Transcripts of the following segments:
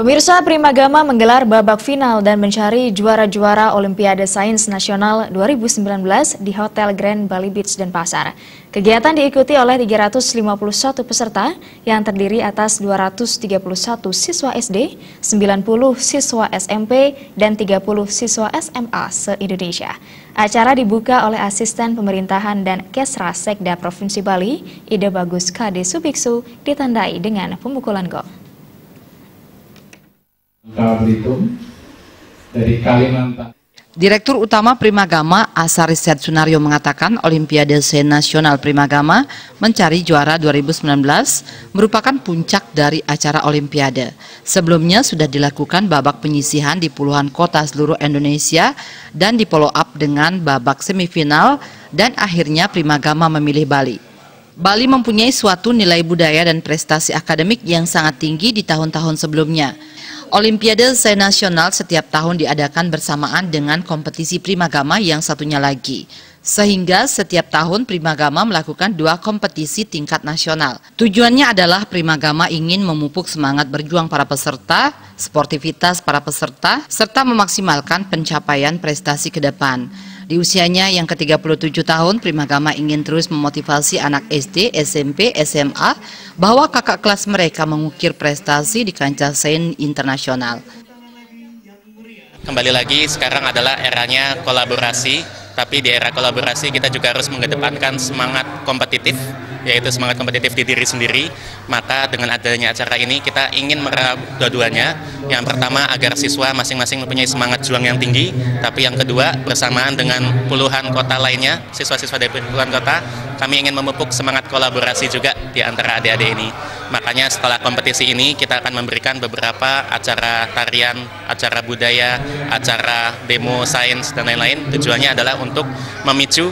Pemirsa, Primagama menggelar babak final dan mencari juara-juara Olimpiade Sains Nasional 2019 di Hotel Grand Bali Beach Denpasar. Kegiatan diikuti oleh 351 peserta yang terdiri atas 231 siswa SD, 90 siswa SMP, dan 30 siswa SMA se-Indonesia. Acara dibuka oleh Asisten Pemerintahan dan Kesra Sekda Provinsi Bali, Ide Bagus KD Subiksu, ditandai dengan pemukulan gol. Belitung dari Kalimantan. Direktur Utama Primagama Asari Syed Sunario mengatakan Olimpiade Sains Nasional Primagama mencari juara 2019 merupakan puncak dari acara Olimpiade. Sebelumnya sudah dilakukan babak penyisihan di puluhan kota seluruh Indonesia dan di follow up dengan babak semifinal dan akhirnya Primagama memilih Bali. Bali mempunyai suatu nilai budaya dan prestasi akademik yang sangat tinggi di tahun-tahun sebelumnya. Olimpiade Sains Nasional setiap tahun diadakan bersamaan dengan kompetisi Primagama yang satunya lagi. Sehingga setiap tahun Primagama melakukan 2 kompetisi tingkat nasional. Tujuannya adalah Primagama ingin memupuk semangat berjuang para peserta, sportivitas para peserta, serta memaksimalkan pencapaian prestasi ke depan. Di usianya yang ke-37 tahun, Primagama ingin terus memotivasi anak SD, SMP, SMA bahwa kakak kelas mereka mengukir prestasi di kancah sains internasional. Kembali lagi, sekarang adalah eranya kolaborasi, tapi di era kolaborasi kita juga harus mengedepankan semangat kompetitif, yaitu semangat kompetitif di diri sendiri. Maka dengan adanya acara ini kita ingin meraup dua-duanya. Yang pertama agar siswa masing-masing mempunyai semangat juang yang tinggi, tapi yang kedua bersamaan dengan puluhan kota lainnya, siswa-siswa dari puluhan kota, kami ingin memupuk semangat kolaborasi juga di antara adik-adik ini. Makanya setelah kompetisi ini kita akan memberikan beberapa acara tarian, acara budaya, acara demo sains dan lain-lain. Tujuannya adalah untuk memicu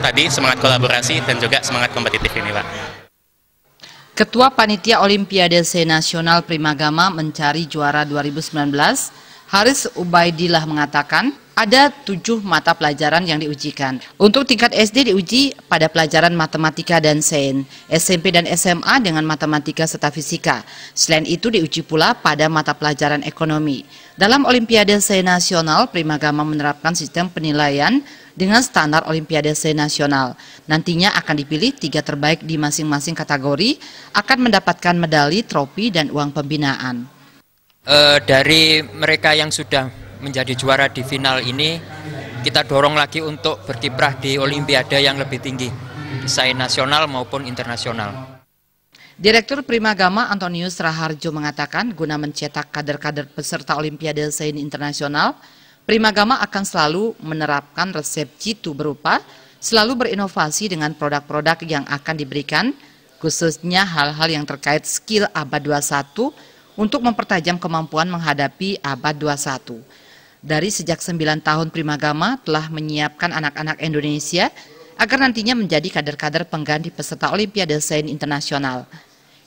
tadi semangat kolaborasi dan juga semangat kompetitif ini, Pak. Ketua Panitia Olimpiade Sains Nasional Primagama mencari juara 2019, Haris Ubaidillah mengatakan ada 7 mata pelajaran yang diujikan. Untuk tingkat SD diuji pada pelajaran matematika dan sains, SMP dan SMA dengan matematika serta fisika. Selain itu diuji pula pada mata pelajaran ekonomi. Dalam Olimpiade Sains Nasional, Primagama menerapkan sistem penilaian dengan standar Olimpiade Sains Nasional. Nantinya akan dipilih 3 terbaik di masing-masing kategori, akan mendapatkan medali, trofi, dan uang pembinaan. Dari mereka yang sudah menjadi juara di final ini, kita dorong lagi untuk berkiprah di Olimpiade yang lebih tinggi, sains nasional maupun internasional. Direktur Primagama Antonius Raharjo mengatakan guna mencetak kader-kader peserta Olimpiade Sains Internasional, Primagama akan selalu menerapkan resep jitu berupa selalu berinovasi dengan produk-produk yang akan diberikan, khususnya hal-hal yang terkait skill abad 21 untuk mempertajam kemampuan menghadapi abad 21. Dari sejak 9 tahun Primagama telah menyiapkan anak-anak Indonesia agar nantinya menjadi kader-kader pengganti peserta Olimpiade Sains Internasional.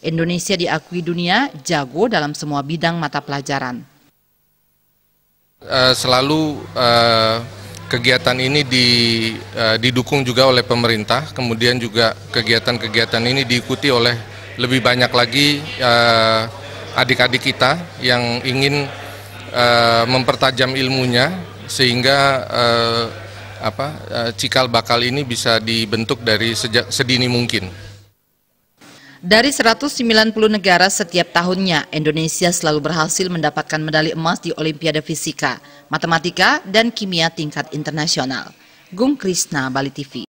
Indonesia diakui dunia jago dalam semua bidang mata pelajaran. Selalu kegiatan ini didukung juga oleh pemerintah, kemudian juga kegiatan-kegiatan ini diikuti oleh lebih banyak lagi adik-adik kita yang ingin mempertajam ilmunya sehingga cikal bakal ini bisa dibentuk dari sejak sedini mungkin. Dari 190 negara setiap tahunnya, Indonesia selalu berhasil mendapatkan medali emas di Olimpiade Fisika, Matematika, dan Kimia tingkat internasional. Gung Krisna, Bali TV.